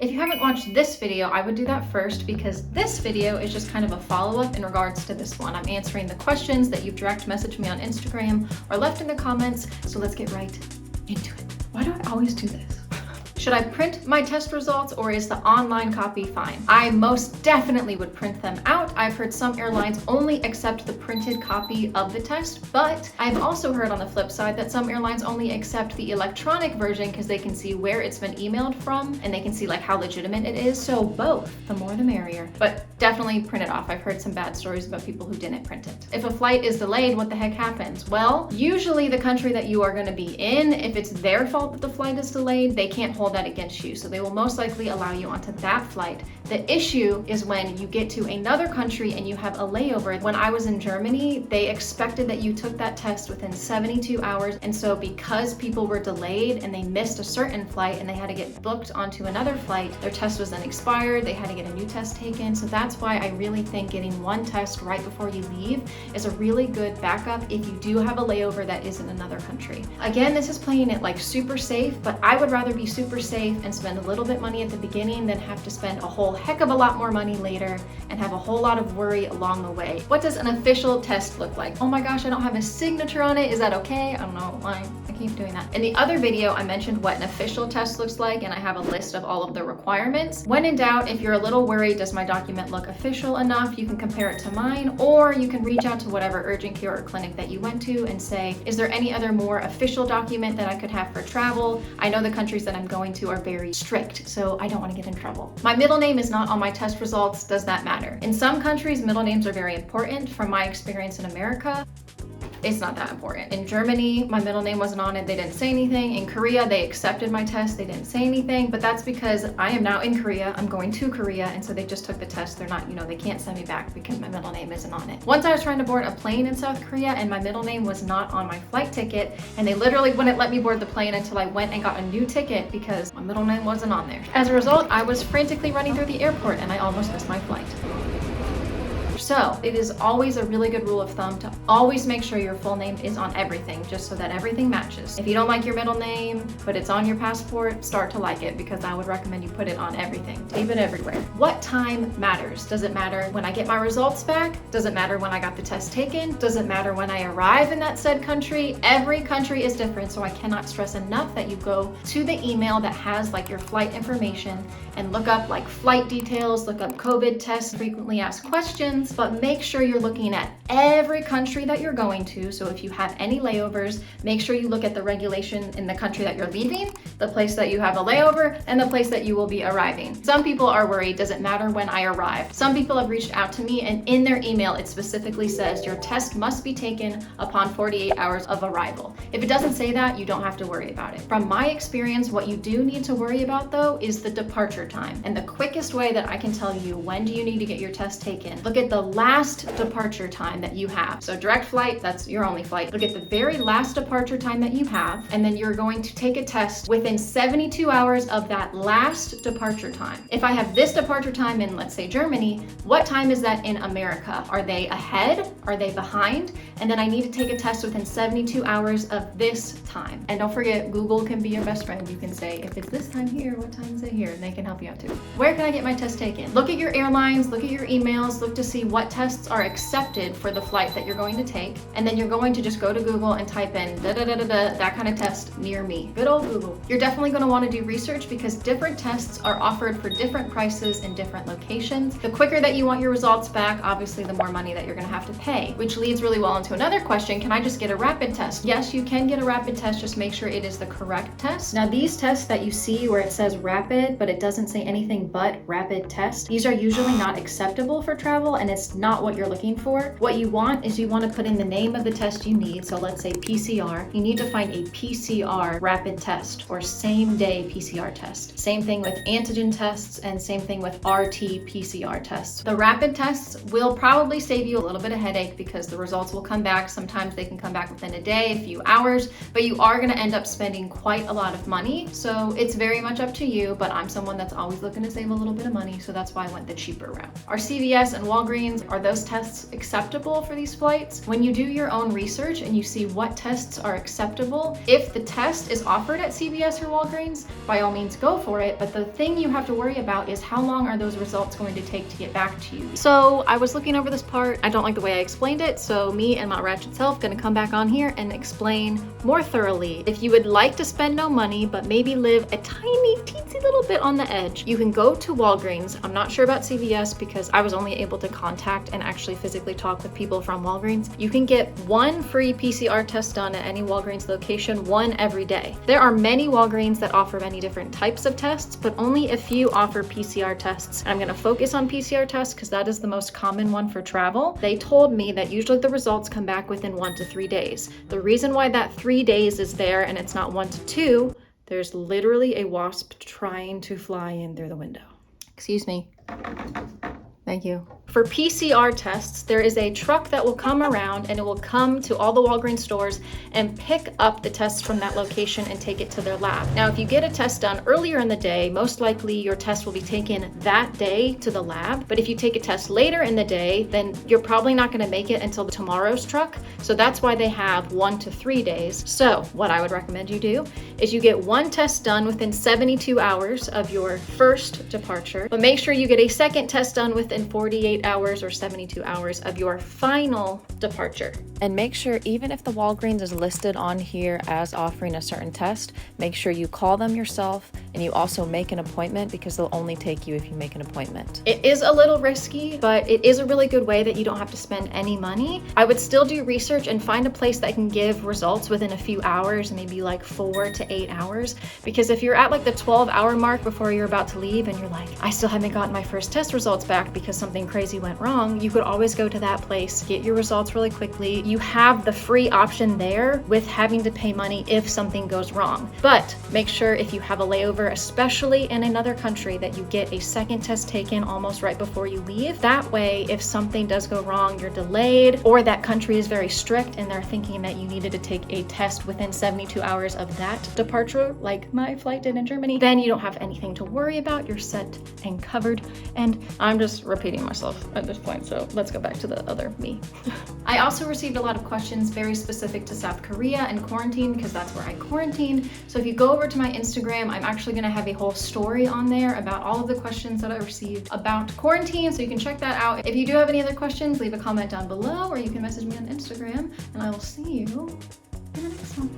If you haven't watched this video, I would do that first because this video is just kind of a follow-up in regards to this one. I'm answering the questions that you've direct messaged me on Instagram or left in the comments, so let's get right into it. Why do I always do this? Should I print my test results or is the online copy fine? I most definitely would print them out. I've heard some airlines only accept the printed copy of the test, but I've also heard on the flip side that some airlines only accept the electronic version because they can see where it's been emailed from and they can see like how legitimate it is. So both, the more the merrier, but definitely print it off. I've heard some bad stories about people who didn't print it. If a flight is delayed, what the heck happens? Well, usually the country that you are going to be in, if it's their fault that the flight is delayed, they can't hold that against you. So they will most likely allow you onto that flight. The issue is when you get to another country and you have a layover. When I was in Germany, they expected that you took that test within 72 hours. And so because people were delayed and they missed a certain flight and they had to get booked onto another flight, their test was then expired. They had to get a new test taken. So that's why I really think getting one test right before you leave is a really good backup if you do have a layover that is in another country. Again, this is playing it like super safe, but I would rather be super safe and spend a little bit money at the beginning than have to spend a whole heck of a lot more money later and have a whole lot of worry along the way. What does an official test look like? Oh my gosh, I don't have a signature on it. Is that okay? I don't know why I keep doing that. In the other video, I mentioned what an official test looks like, and I have a list of all of the requirements. When in doubt, if you're a little worried, does my document look official enough? You can compare it to mine, or you can reach out to whatever urgent care or clinic that you went to and say, is there any other more official document that I could have for travel? I know the countries that I'm going to are very strict, so I don't want to get in trouble. My middle name is not on my test results. Does that matter? In some countries, middle names are very important. From my experience in America, it's not that important. In Germany, my middle name wasn't on it. They didn't say anything. In Korea, they accepted my test. They didn't say anything, but that's because I am now in Korea. I'm going to Korea, and so they just took the test. They're not, they can't send me back because my middle name isn't on it. Once I was trying to board a plane in South Korea and my middle name was not on my flight ticket, and they literally wouldn't let me board the plane until I went and got a new ticket because my middle name wasn't on there. As a result, I was frantically running through the airport and I almost missed my flight. So it is always a really good rule of thumb to always make sure your full name is on everything, just so that everything matches. If you don't like your middle name, but it's on your passport, start to like it, because I would recommend you put it on everything. Tape it everywhere. What time matters? Does it matter when I get my results back? Does it matter when I got the test taken? Does it matter when I arrive in that said country? Every country is different, so I cannot stress enough that you go to the email that has like your flight information and look up like flight details, look up COVID tests, frequently asked questions, but make sure you're looking at every country that you're going to. So if you have any layovers, make sure you look at the regulation in the country that you're leaving, the place that you have a layover, and the place that you will be arriving. Some people are worried, does it matter when I arrive? Some people have reached out to me and in their email, it specifically says your test must be taken upon 48 hours of arrival. If it doesn't say that, you don't have to worry about it. From my experience, what you do need to worry about though is the departure time. And the quickest way that I can tell you when do you need to get your test taken, look at the last departure time that you have. So direct flight, that's your only flight. Look at the very last departure time that you have, and then you're going to take a test within 72 hours of that last departure time. If I have this departure time in, let's say, Germany, what time is that in America? Are they ahead? Are they behind? And then I need to take a test within 72 hours of this time. And don't forget, Google can be your best friend. You can say, if it's this time here, what time is it here? And they can help you out too. Where can I get my test taken? Look at your airlines, look at your emails, look to see what tests are accepted for the flight that you're going to take. And then you're going to just go to Google and type in that kind of test near me. Good old Google. You're definitely going to want to do research because different tests are offered for different prices in different locations. The quicker that you want your results back, obviously the more money that you're going to have to pay, which leads really well into another question. Can I just get a rapid test? Yes, you can get a rapid test. Just make sure it is the correct test. Now, these tests that you see where it says rapid, but it doesn't say anything but rapid test, these are usually not acceptable for travel, and it's not what you're looking for. What you want is you want to put in the name of the test you need. So let's say PCR. You need to find a PCR rapid test or same day PCR test. Same thing with antigen tests and same thing with RT-PCR tests. The rapid tests will probably save you a little bit of headache because the results will come back. Sometimes they can come back within a day, a few hours, but you are going to end up spending quite a lot of money. So it's very much up to you, but I'm someone that's always looking to save a little bit of money. So that's why I went the cheaper route. Our CVS and Walgreens Walgreens, are those tests acceptable for these flights? When you do your own research and you see what tests are acceptable, if the test is offered at CVS or Walgreens, by all means go for it, but the thing you have to worry about is how long are those results going to take to get back to you. So I was looking over this part. I don't like the way I explained it, so me and my ratchet self gonna come back on here and explain more thoroughly. If you would like to spend no money, but maybe live a tiny, teensy little bit on the edge, you can go to Walgreens. I'm not sure about CVS because I was only able to contact and actually physically talk with people from Walgreens. You can get one free PCR test done at any Walgreens location, one every day. There are many Walgreens that offer many different types of tests, but only a few offer PCR tests. I'm gonna focus on PCR tests because that is the most common one for travel. They told me that usually the results come back within 1 to 3 days. The reason why that 3 days is there and it's not 1 to 2, there's literally a wasp trying to fly in through the window. Excuse me. Thank you. For PCR tests, there is a truck that will come around and it will come to all the Walgreens stores and pick up the tests from that location and take it to their lab. Now, if you get a test done earlier in the day, most likely your test will be taken that day to the lab. But if you take a test later in the day, then you're probably not gonna make it until tomorrow's truck. So that's why they have 1 to 3 days. So what I would recommend you do is you get one test done within 72 hours of your first departure, but make sure you get a second test done within 48 hours or 72 hours of your final departure. And make sure, even if the Walgreens is listed on here as offering a certain test, make sure you call them yourself and you also make an appointment because they'll only take you if you make an appointment. It is a little risky, but it is a really good way that you don't have to spend any money. I would still do research and find a place that can give results within a few hours, maybe like 4 to 8 hours. Because if you're at like the 12-hour mark before you're about to leave and you're like, I still haven't gotten my first test results back because something crazy went wrong, you could always go to that place, get your results really quickly. You have the free option there with having to pay money if something goes wrong. But make sure if you have a layover, especially in another country, that you get a second test taken almost right before you leave. That way, if something does go wrong, you're delayed, or that country is very strict and they're thinking that you needed to take a test within 72 hours of that departure, like my flight did in Germany, then you don't have anything to worry about. You're set and covered. And I'm just repeating myself at this point, so let's go back to the other me. I also received a lot of questions very specific to South Korea and quarantine because that's where I quarantined. So if you go over to my Instagram, I'm actually gonna have a whole story on there about all of the questions that I received about quarantine, so you can check that out. If you do have any other questions, leave a comment down below or you can message me on Instagram and I will see you in the next one.